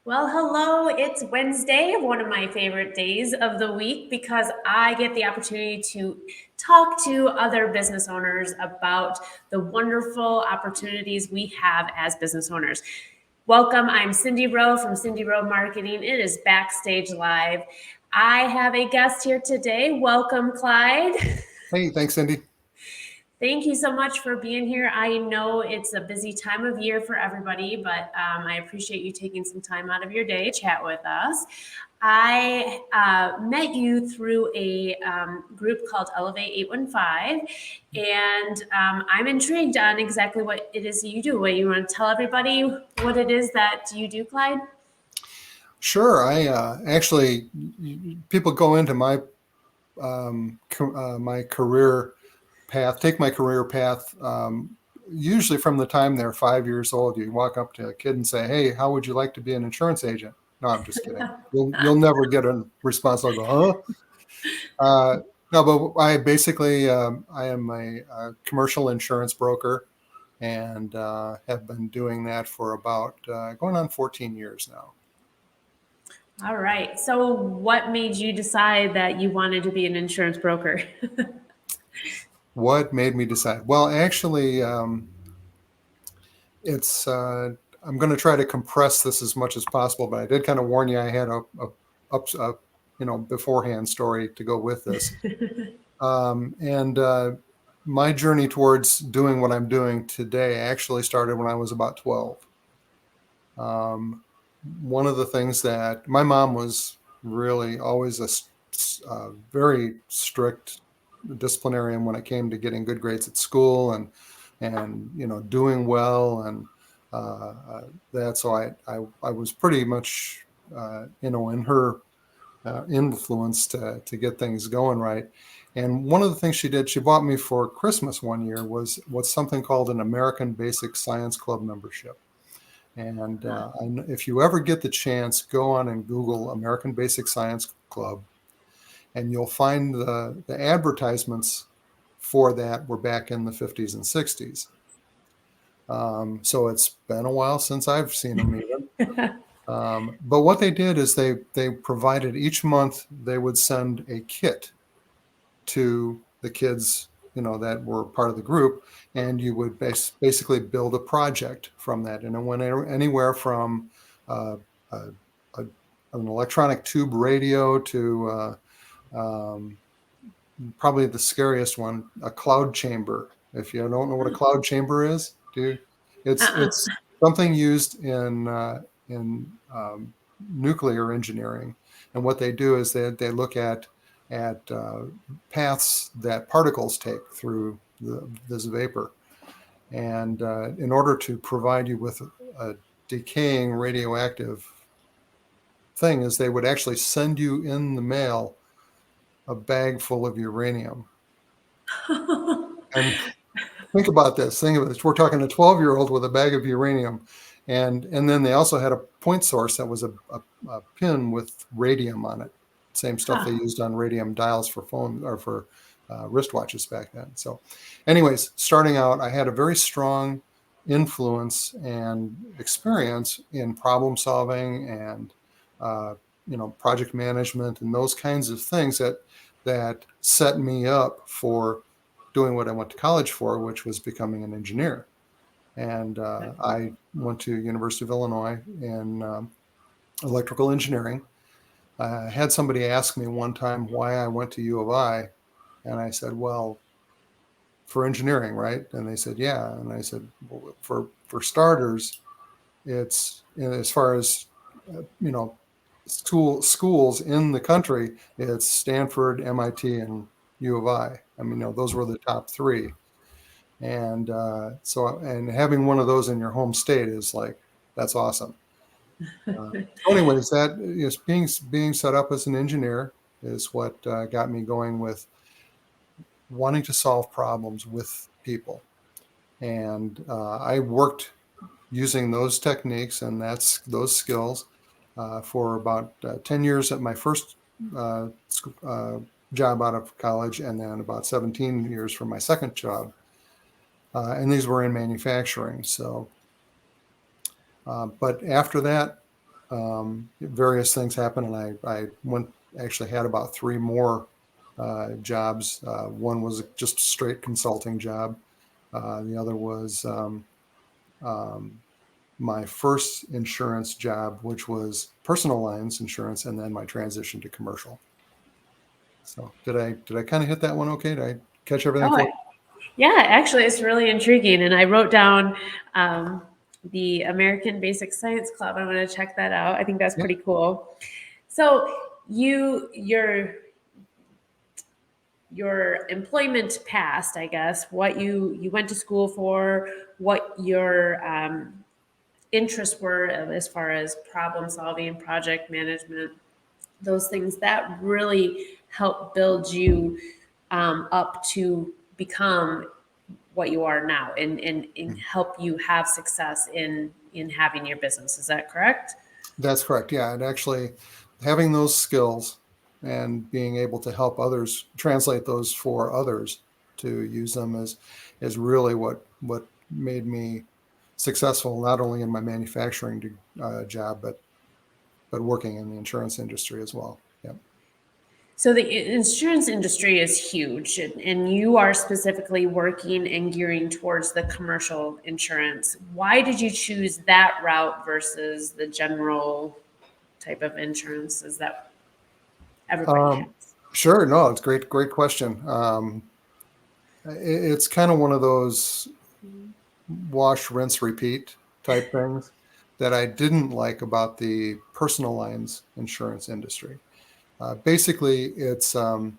Well, hello. It's Wednesday, one of my favorite days of the week because I get the opportunity to talk to other business owners about the wonderful opportunities we have as business owners. Welcome. I'm Cindy Rowe from Cindy Rowe Marketing. It is Backstage Live. I have a guest here today. Welcome, Clyde. Hey, thanks, Cindy. Thank you so much for being here. I know it's a busy time of year for everybody, but I appreciate you taking some time out of your day to chat with us. I met you through a group called Elevate 815, and I'm intrigued on exactly what it is that you do. What you want to tell everybody what it is that you do, Clyde? Sure. Actually, people go into my my career path, take my career path. Usually from the time they're 5 years old, you walk up to a kid and say, "Hey, how would you like to be an insurance agent?" No, I'm just kidding. You'll never get a response. I'll go, "Huh?" No, but I basically I am a commercial insurance broker, and have been doing that for about going on 14 years now. All right. So, what made you decide that you wanted to be an insurance broker? What made me decide? Well, actually, it's I'm going to try to compress this as much as possible, but I did kind of warn you I had a beforehand story to go with this. And my journey towards doing what I'm doing today actually started when I was about 12. One of the things that my mom was really always a very strict disciplinarian when it came to getting good grades at school and doing well and that. So I was pretty much in her influence to get things going right. And one of the things she did, she bought me for Christmas one year was something called an American Basic Science Club membership. And if you ever get the chance, go on and Google American Basic Science Club, and you'll find the advertisements for that were back in the 50s and 60s. So it's been a while since I've seen them even. But what they did is they provided each month they would send a kit to the kids that were part of the group, and you would basically build a project from that. And it went anywhere from an electronic tube radio to probably the scariest one, a cloud chamber. If you don't know what a cloud chamber is, it's something used in nuclear engineering. And what they do is they look at paths that particles take through this vapor. And in order to provide you with a decaying radioactive thing, is they would actually send you in the mail a bag full of uranium. And think about this. We're talking a 12-year-old with a bag of uranium. And then they also had a point source that was a pin with radium on it. Same stuff they used on radium dials for phone or for wristwatches back then. So anyways, starting out, I had a very strong influence and experience in problem solving and project management and those kinds of things that set me up for doing what I went to college for, which was becoming an engineer. And I went to University of Illinois in electrical engineering. I had somebody ask me one time why I went to U of I, and I said, well, for engineering, right? And they said, yeah. And I said, well, for starters, it's as far as schools in the country, it's Stanford, MIT, and U of I. I mean, those were the top three. And and having one of those in your home state is like, that's awesome. Anyways, that is being set up as an engineer is what got me going with wanting to solve problems with people. And I worked using those techniques and those skills for about 10 years at my first job out of college, and then about 17 years for my second job. And these were in manufacturing. So, but after that, various things happened, and I actually had about 3 more jobs. One was just a straight consulting job. The other was um, my first insurance job, which was personal lines insurance, and then my transition to commercial. So did I kind of hit that one okay? Did I catch everything for Oh, you? yeah, actually, it's really intriguing. And I wrote down the American Basic Science Club. I'm going to check that out. I think that's Yeah. pretty cool. So your employment past, I guess, what you went to school for, what your interests were as far as problem solving, project management, those things that really help build you up to become what you are now and help you have success in having your business. Is that correct? That's correct. Yeah, and actually having those skills and being able to help others translate those for others to use them is really what made me successful, not only in my manufacturing job, but working in the insurance industry as well. Yeah. So the insurance industry is huge, and you are specifically working and gearing towards the commercial insurance. Why did you choose that route versus the general type of insurances that everybody Um, has? sure. No, it's great question. It's kind of one of those wash, rinse, repeat type things that I didn't like about the personal lines insurance industry. Basically, it's and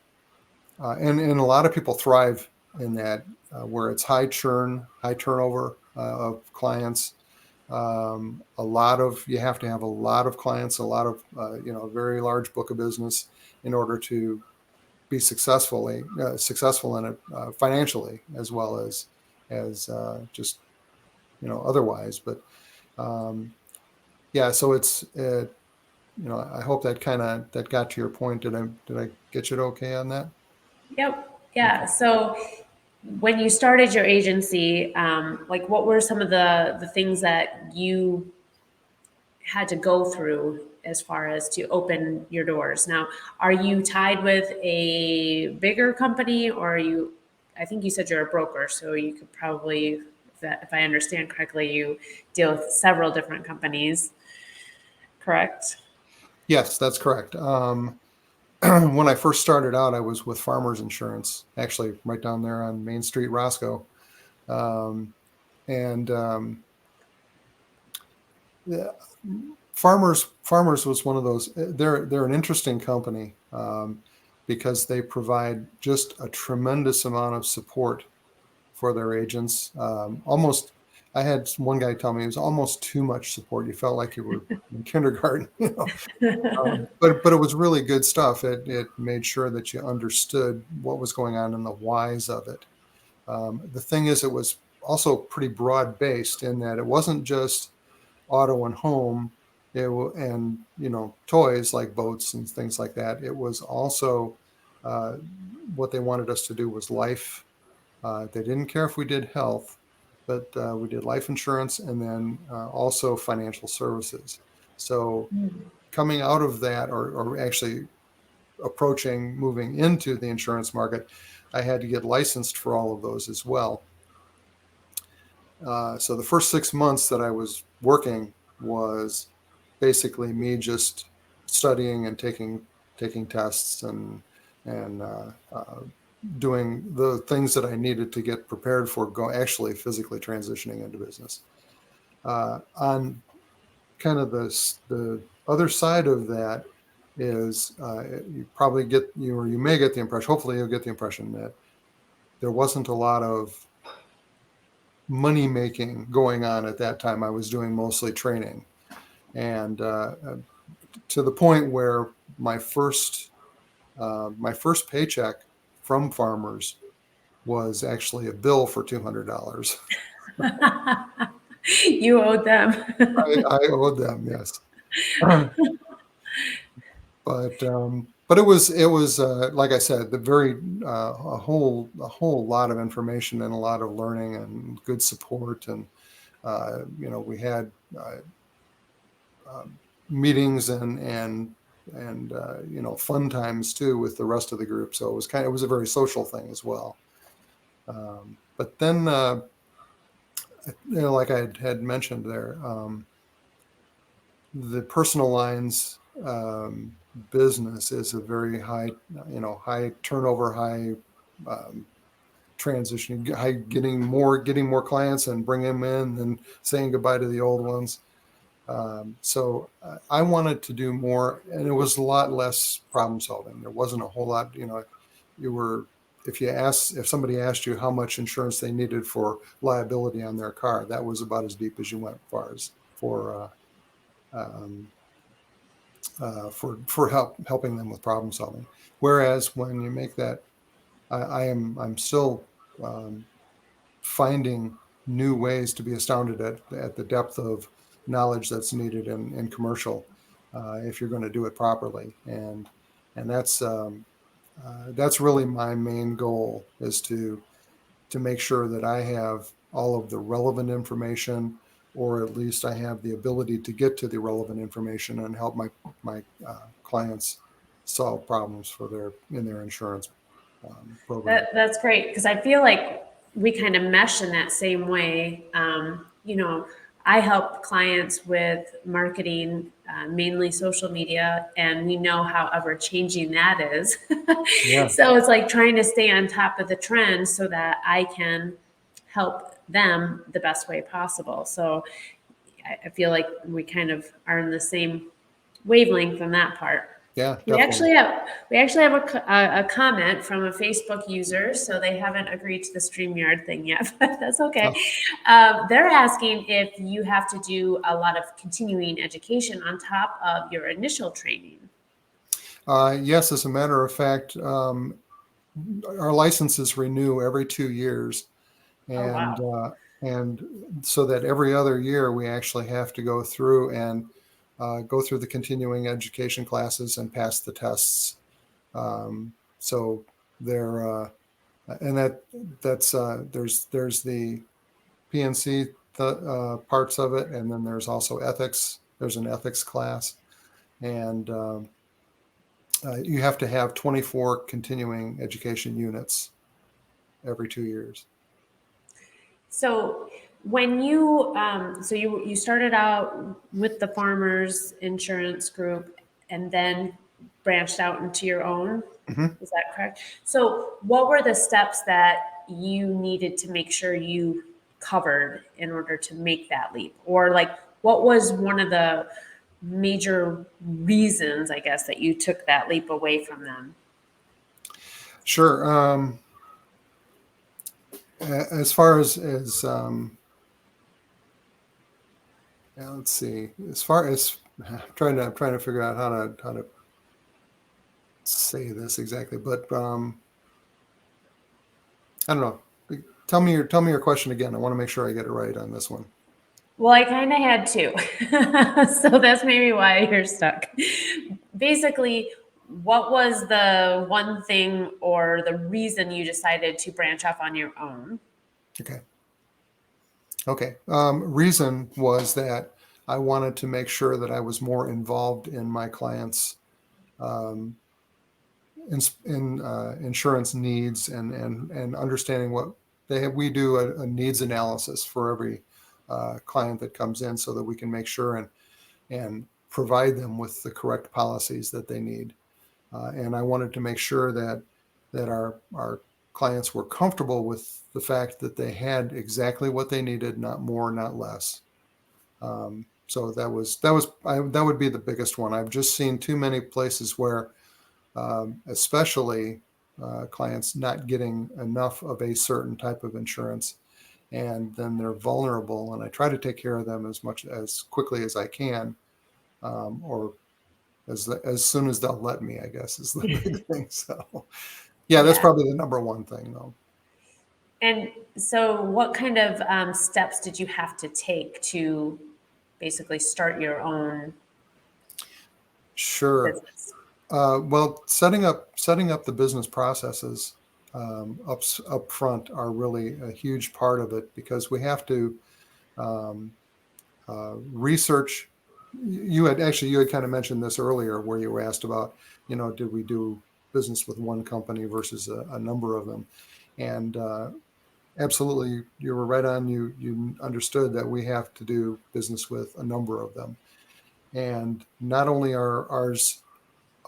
a lot of people thrive in that where it's high churn, high turnover of clients. A lot of you have to have a lot of clients, a lot of a very large book of business in order to be successful in it financially as well as just otherwise. But um, yeah, so I hope that got to your point. Did I get you okay on that? Yep. Okay. Yeah. So when you started your agency, like what were some of the things that you had to go through as far as to open your doors? Now, are you tied with a bigger company, or are you? I think you said you're a broker, so you could probably, if I understand correctly, you deal with several different companies, correct? Yes, that's correct. When I first started out, I was with Farmers Insurance, actually right down there on Main Street, Roscoe. Um, and yeah, Farmers was one of those. They're an interesting company because they provide just a tremendous amount of support for their agents. Almost, I had one guy tell me it was almost too much support. You felt like you were in kindergarten, but it was really good stuff. It made sure that you understood what was going on and the whys of it. The thing is, it was also pretty broad based in that it wasn't just auto and home, and toys like boats and things like that. It was also uh, what they wanted us to do was life. They didn't care if we did health, but we did life insurance and then also financial services. So coming out of that, or actually moving into the insurance market, I had to get licensed for all of those as well. So the first 6 months that I was working was basically me just studying and taking tests and doing the things that I needed to get prepared for actually physically transitioning into business. On kind of the other side of that is you probably or you may get the impression, hopefully you'll get the impression that there wasn't a lot of money making going on at that time. I was doing mostly training, and to the point where my first paycheck from Farmers was actually a bill for $200. You owed them. I owed them, yes. But it was like I said, the very a whole lot of information and a lot of learning and good support, and we had uh, um, meetings and fun times too with the rest of the group. So it was a very social thing as well. But then, like I had mentioned there, the personal lines business is a very high, high turnover, high transition, getting more clients and bring them in and saying goodbye to the old ones. So I wanted to do more, and it was a lot less problem solving. There wasn't a whole lot, if somebody asked you how much insurance they needed for liability on their car, that was about as deep as you went, as far as for helping them with problem solving. Whereas when you make that, I'm still finding new ways to be astounded at the depth of knowledge that's needed in commercial if you're going to do it properly. And that's really my main goal, is to make sure that I have all of the relevant information, or at least I have the ability to get to the relevant information and help my clients solve problems in their insurance program. That's great, because I feel like we kind of mesh in that same way. I help clients with marketing, mainly social media, and we know how ever changing that is. Yeah. So it's like trying to stay on top of the trend so that I can help them the best way possible. So I feel like we kind of are in the same wavelength on that part. Yeah, We definitely. actually have a comment from a Facebook user, so they haven't agreed to the StreamYard thing yet, but that's okay. They're asking if you have to do a lot of continuing education on top of your initial training. Yes, as a matter of fact, our licenses renew every 2 years, Oh, and wow. and so that every other year we actually have to go through and go through the continuing education classes and pass the tests. So there, and there's the PNC parts of it, and then there's also ethics. There's an ethics class, and you have to have 24 continuing education units every 2 years. So when you started out with the farmers insurance group and then branched out into your own, Mm-hmm. is that correct? So what were the steps that you needed to make sure you covered in order to make that leap? Or like, what was one of the major reasons, I guess, that you took that leap away from them? Sure. As far as yeah, let's see. As far as I'm trying to figure out how to say this exactly, but I don't know. Tell me your question again. I want to make sure I get it right on this one. Well, I kind of had to. So that's maybe why you're stuck. Basically, what was the one thing or the reason you decided to branch off on your own? Okay. Okay. Reason was that I wanted to make sure that I was more involved in my clients' um, in insurance needs, and understanding what they have. We do a needs analysis for every client that comes in, so that we can make sure and provide them with the correct policies that they need. And I wanted to make sure that our clients were comfortable with the fact that they had exactly what they needed, not more, not less. So that would be the biggest one. I've just seen too many places where, especially clients not getting enough of a certain type of insurance, and then they're vulnerable. And I try to take care of them as quickly as I can, or as soon as they'll let me, I guess, is the big thing. So, yeah, that's Yeah. probably the number one thing, though. And so, what kind of steps did you have to take to basically start your own Sure. business? Well, setting up the business processes up front are really a huge part of it, because we have to research you had kind of mentioned this earlier, where you were asked about, did we do business with one company versus a number of them? And absolutely, you were right on. You understood that we have to do business with a number of them, and not only are ours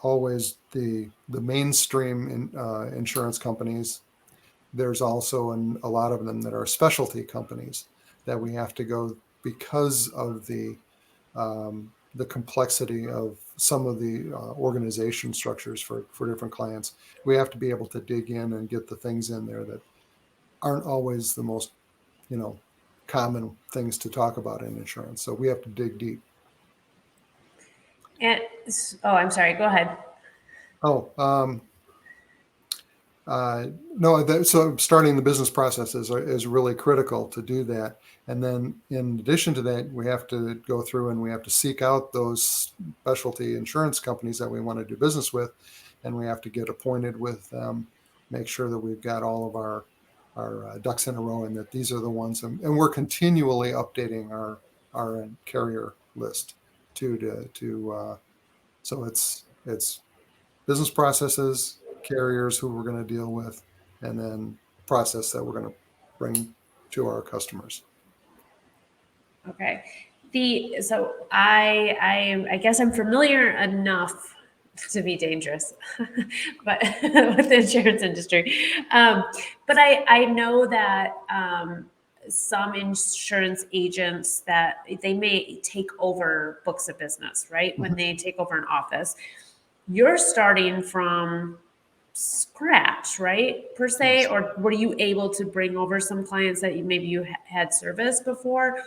always the mainstream insurance companies. There's also a lot of them that are specialty companies that we have to go because of the complexity of some of the organization structures for different clients. We have to be able to dig in and get the things in there that aren't always the most, you know, common things to talk about in insurance. So we have to dig deep. And oh, I'm sorry. Go ahead. Oh, no, so starting the business process is really critical to do that. And then in addition to that, we have to go through and we have to seek out those specialty insurance companies that we want to do business with. And we have to get appointed with them, make sure that we've got all of our ducks in a row and that these are the ones. And we're continually updating our carrier list so it's business processes, carriers who we're going to deal with, and then process that we're going to bring to our customers. Okay. I guess I'm familiar enough to be dangerous, but with the insurance industry. But I know that some insurance agents that they may take over books of business, right? When they take over an office, you're starting from scratch, right? Per se, Yes. or were you able to bring over some clients that maybe you had serviced before?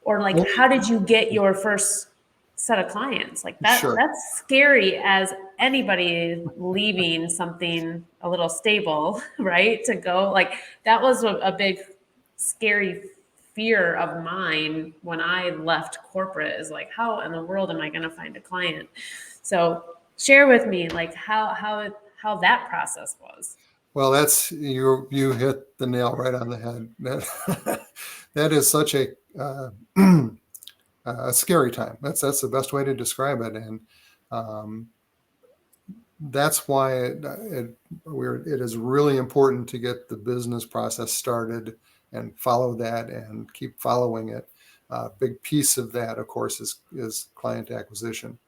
Or like, Well, how did you get your first set of clients? Like sure. that's scary as anybody leaving something a little stable, right? To go like that was a big scary fear of mine when I left corporate is like, how in the world am I going to find a client? So share with me like how that process was. Well, you hit the nail right on the head. That is such a scary time. That's the best way to describe it, and um, that's why it is really important to get the business process started and follow that and keep following it. Big piece of that, of course, is client acquisition.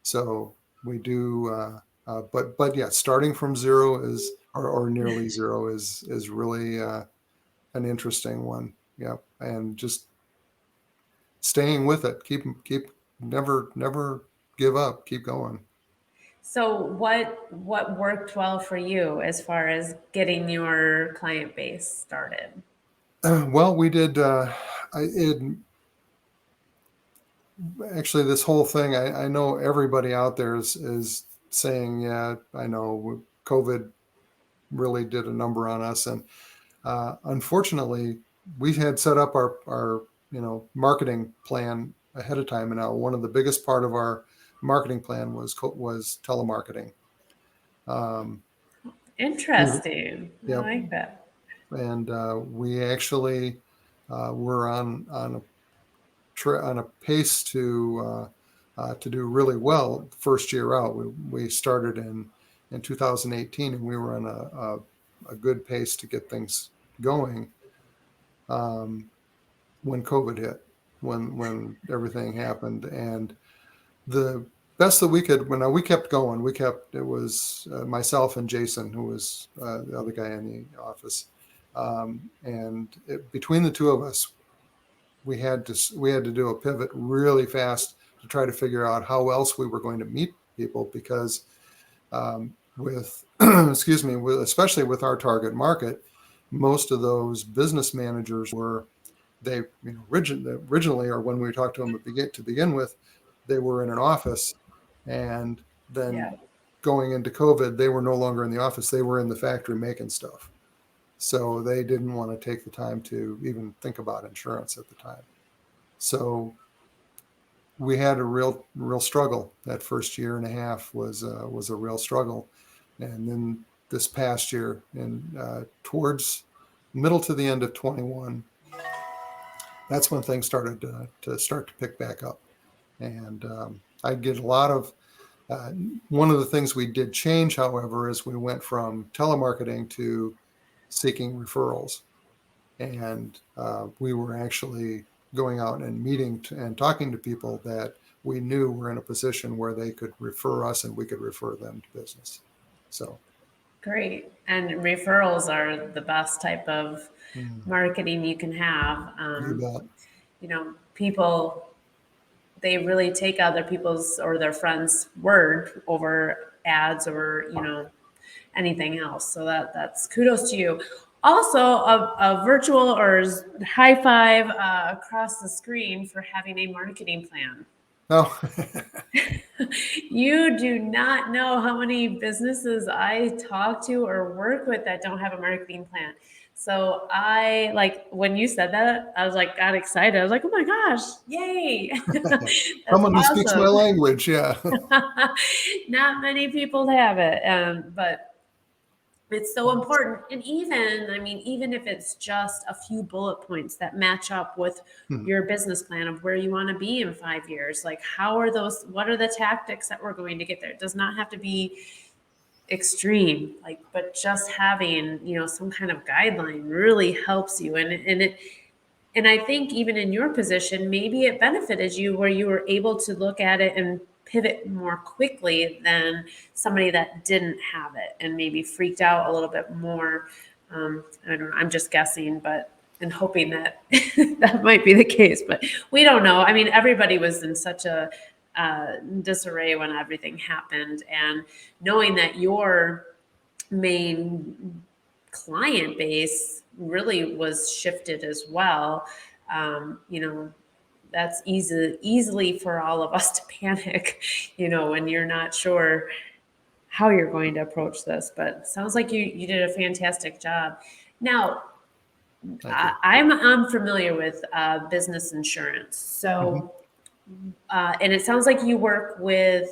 So we do, but yeah, starting from zero or nearly zero is really an interesting one. Yeah, and just staying with it. Keep never give up. Keep going. So what worked well for you as far as getting your client base started? Well, we did. Actually, this whole thing, I know everybody out there is saying, yeah, I know COVID really did a number on us, and unfortunately, we had set up our marketing plan ahead of time, and now one of the biggest part of our marketing plan was telemarketing. Um, Interesting. I yeah, like that. and we actually were on a pace to do really well the first year out. We started in 2018, and we were on a good pace to get things going um, when COVID hit, when everything happened, and the best that we could. When we kept going, it was myself and Jason, who was the other guy in the office, and between the two of us, we had to do a pivot really fast to try to figure out how else we were going to meet people because with excuse me, especially with our target market, most of those business managers were originally, or when we talked to them to begin with, they were in an office, and then Yeah. going into COVID, they were no longer in the office; they were in the factory making stuff. So they didn't want to take the time to even think about insurance at the time. So we had a real struggle. That first year and a half was a real struggle, and then this past year and towards middle to the end of 21, that's when things started to pick back up. And I get a lot of, one of the things we did change, however, is we went from telemarketing to seeking referrals. And we were actually going out and meeting and talking to people that we knew were in a position where they could refer us and we could refer them to business. So Great. And referrals are the best type of marketing you can have. you bet. People, they really take other people's or their friends' word over ads or, anything else. So that's kudos to you. Also, a virtual or high five across the screen for having a marketing plan. Oh, You do not know how many businesses I talk to or work with that don't have a marketing plan. So I like when you said that, I was like, got excited. I was like, oh my gosh, yay. That's someone who speaks my awesome. language. Yeah. Not many people have it. But it's so important. And even if it's just a few bullet points that match up with your business plan of where you want to be in 5 years, like what are the tactics that we're going to get there? It does not have to be extreme, but just having, some kind of guideline really helps you. And I think even in your position, maybe it benefited you where you were able to look at it and pivot more quickly than somebody that didn't have it and maybe freaked out a little bit more. I don't know. I'm just guessing, and hoping that that might be the case, but we don't know. I mean, everybody was in such a disarray when everything happened, and knowing that your main client base really was shifted as well. That's easily for all of us to panic, when you're not sure how you're going to approach this. But it sounds like you did a fantastic job. Now, Thank you. I'm unfamiliar with business insurance. Mhm. So, and it sounds like you work with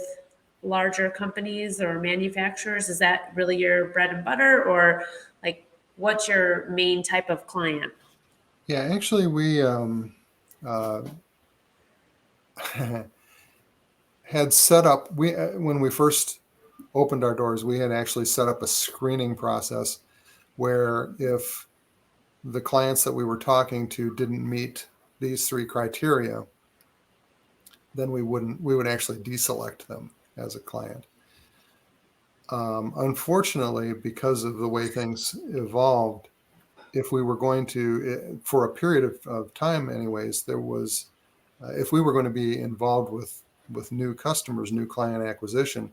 larger companies or manufacturers. Is that really your bread and butter, or like what's your main type of client? Yeah, actually, we uh, had set up, when we first opened our doors, we had actually set up a screening process where if the clients that we were talking to didn't meet these three criteria, then we would actually deselect them as a client. Unfortunately, because of the way things evolved, if we were going to, for a period of time, anyways, there was, if we were going to be involved with new customers, new client acquisition,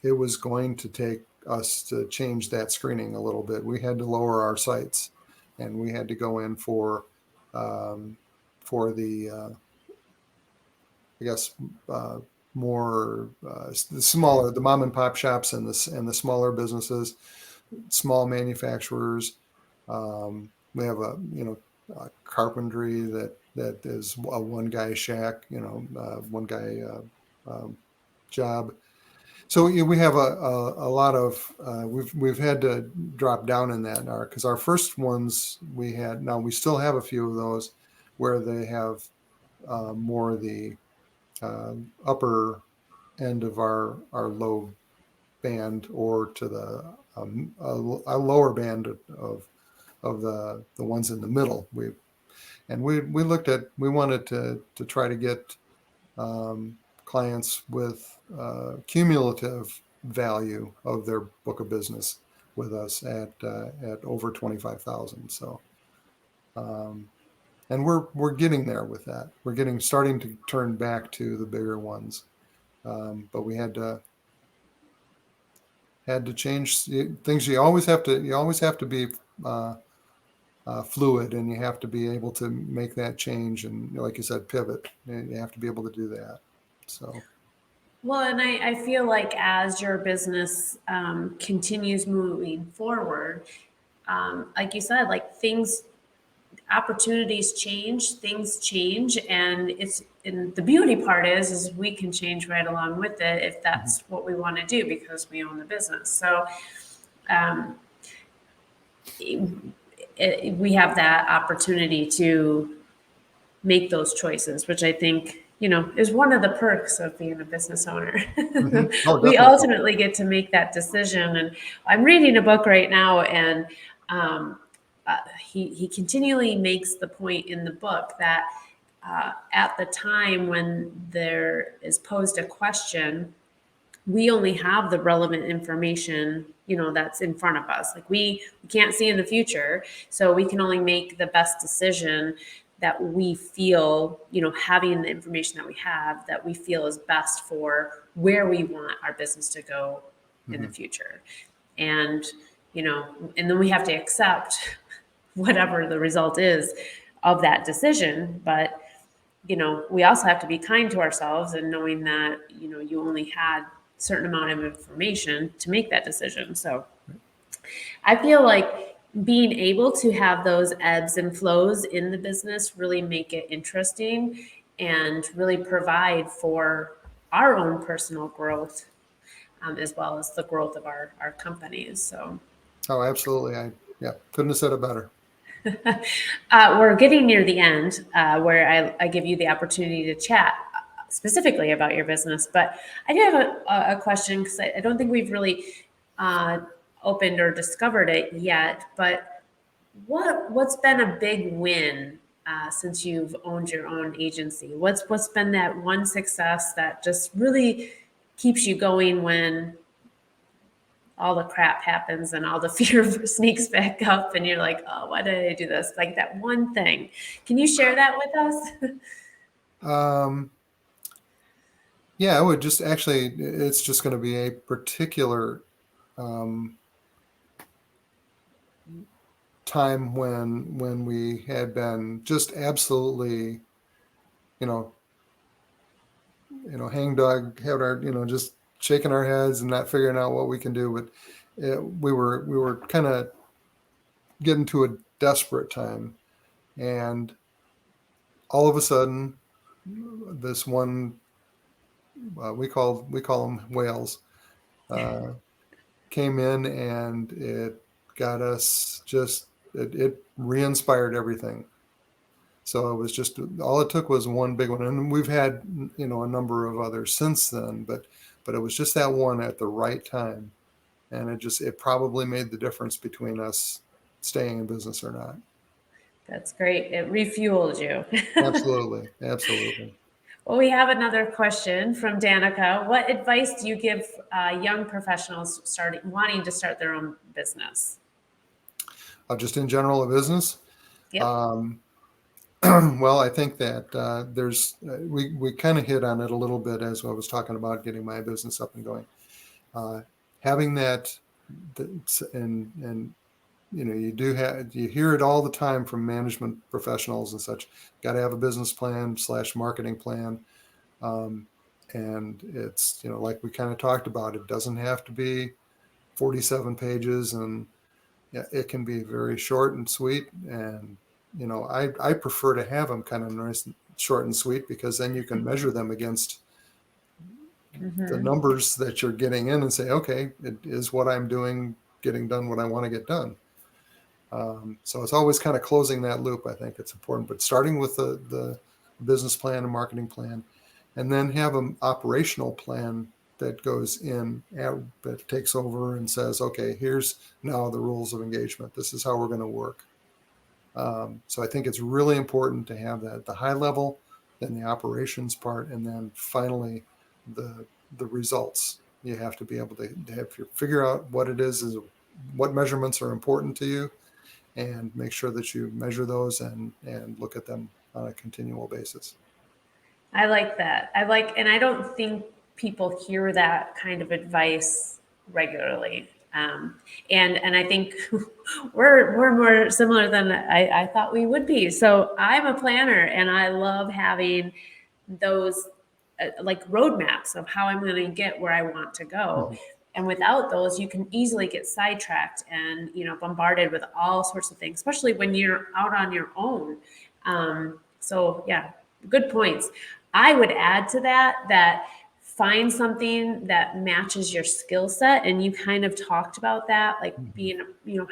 it was going to take us to change that screening a little bit. We had to lower our sights, and we had to go in um, for the I guess more the smaller, the mom and pop shops and the smaller businesses, small manufacturers. We have a carpentry that is a one guy shack, one guy job. So we have a lot of we've had to drop down in that because our first ones we had, now we still have a few of those where they have more the upper end of our low band, or to the a lower band of the ones in the middle. We looked at, we wanted to try to get clients with cumulative value of their book of business with us at over 25,000. So and we're getting there with that. We're starting to turn back to the bigger ones, but we had to change things. You always have to be fluid, and you have to be able to make that change, and like you said, pivot. And you have to be able to do that. So Well, and I feel like as your business continues moving forward, like you said, opportunities change, things change, and the beauty part is we can change right along with it if mhm. that's what we want to do because we own the business. So um, we have that opportunity to make those choices, which I think is one of the perks of being a business owner. Oh, We definitely. ultimately get to make that decision. And I'm reading a book right now, and um, he continually makes the point in the book that at the time when there is posed a question, we only have the relevant information that's in front of us. Like we can't see in the future, so we can only make the best decision that we feel, having the information that we have, that we feel is best for where we want our business to go in the Hmm. future. And and then we have to accept whatever the result is of that decision. But we also have to be kind to ourselves, and knowing that you only had a certain amount of information to make that decision. So I feel like being able to have those ebbs and flows in the business really make it interesting and really provide for our own personal growth, as well as the growth of our companies. So Oh, absolutely. Yeah, couldn't have said it better. we're getting near the end, where I give you the opportunity to chat specifically about your business. But I do have a question, because I don't think we've really uh, opened or discovered it yet. But what's been a big win since you've owned your own agency? What's been that one success that just really keeps you going when all the crap happens and all the fear sneaks back up, and you're like, oh, why did I do this? Like that one thing. Can you share that with us? Um, yeah, I would just actually, it's just going to be a particular um, time when we had been just absolutely, you know, hangdog, had our, just shaking our heads and not figuring out what we can do. But we were kind of getting to a desperate time, and all of a sudden, this one we call them whales uh, came in, and it got us just it re-inspired everything. So it was just all it took was one big one, and we've had a number of others since then, but it was just that one at the right time, and it probably made the difference between us staying in business or not. That's great. It refueled you. Absolutely, absolutely. Well, we have another question from Danica. What advice do you give young professionals wanting to start their own business? Just in general, a business. Yep. Um, well, I think that we kind of hit on it a little bit as I was talking about getting my business up and going. Uh, Having and you hear it all the time from management professionals and such. Got to have a business plan / marketing plan, um, and it's like we kind of talked about. It doesn't have to be 47 pages, and yeah, it can be very short and sweet. And I prefer to have them kind of nice, short and sweet, because then you can measure them against the Mm-hmm. numbers that you're getting in and say, okay, it is what I'm doing, getting done what I want to get done. So it's always kind of closing that loop. I think it's important, but starting with the business plan and marketing plan, and then have an operational plan that goes in, that takes over and says, okay, here's now the rules of engagement. This is how we're going to work. So I think it's really important to have that at the high level, then the operations part, and then finally the results. You have to be able to figure out what it is what measurements are important to you, and make sure that you measure those and look at them on a continual basis. I like that. And I don't think people hear that kind of advice regularly. And I think we're more similar than I thought we would be. So I'm a planner, and I love having those like roadmaps of how I'm going to get where I want to go. Mhm. And without those, you can easily get sidetracked and bombarded with all sorts of things, especially when you're out on your own. So yeah, good points. I would add to that find something that matches your skill set. And you kind of talked about that, like Mhm. being,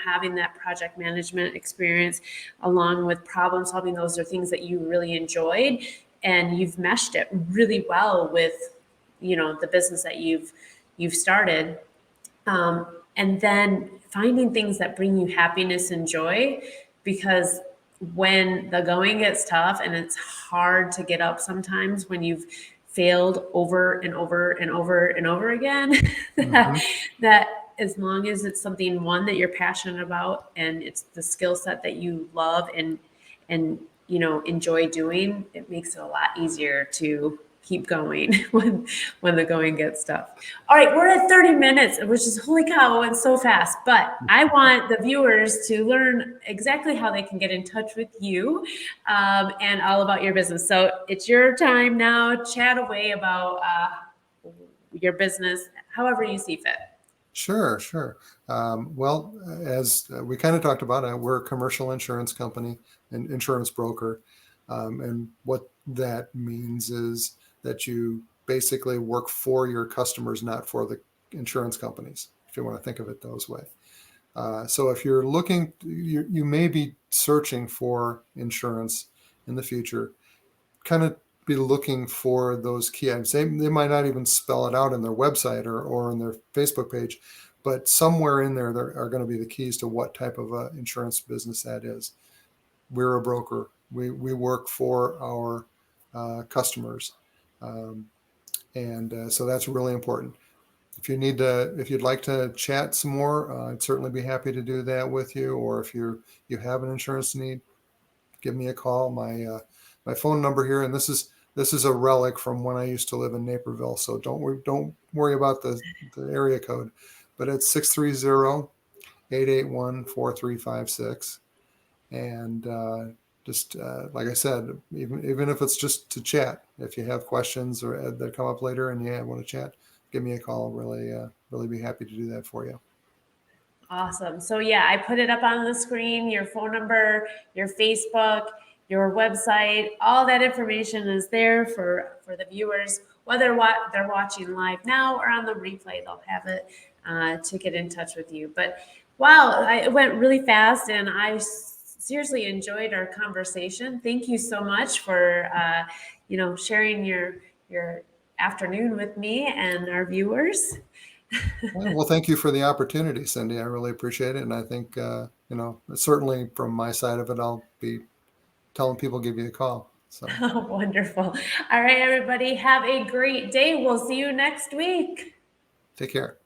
having that project management experience along with problem solving. Those are things that you really enjoyed. and you've meshed it really well with, the business that you've started. And then finding things that bring you happiness and joy, because when the going gets tough and it's hard to get up sometimes when you've failed over and over and over and over again, Mm-hmm. that as long as it's something, one, that you're passionate about and it's the skill set that you love and enjoy doing, it makes it a lot easier to keep going when the going gets tough. All right, we're at 30 minutes, which is, holy cow, it went so fast. But I want the viewers to learn exactly how they can get in touch with you, and all about your business. So it's your time now. Chat away about your business, however you see fit. Sure, sure. Well, as we kind of talked about, we're a commercial insurance company and insurance broker. And what that means is that you basically work for your customers, not for the insurance companies, if you want to think of it those way. So if you're looking, you may be searching for insurance in the future, kind of be looking for those key items. They might not even spell it out in their website or on their Facebook page, but somewhere in there are going to be the keys to what type of insurance business that is. We're a broker. We work for our customers, and so that's really important. If you'd like to chat some more, I'd certainly be happy to do that with you. Or if you have an insurance need, give me a call. My phone number here, and this is a relic from when I used to live in Naperville. So don't worry about the area code, but it's 630-881-4356. And just like I said, even if it's just to chat, if you have questions or that come up later and you want to chat, give me a call. Really be happy to do that for you. Awesome. So yeah, I put it up on the screen, your phone number, your Facebook, your website, all that information is there for the viewers, whether they're watching live now or on the replay, they'll have it to get in touch with you. But wow, it went really fast, and I seriously enjoyed our conversation. Thank you so much for sharing your afternoon with me and our viewers. Well, thank you for the opportunity, Cindy. I really appreciate it. And I think, certainly from my side of it, I'll be telling people give you a call. So Oh, wonderful. All right, everybody, have a great day. We'll see you next week. take care.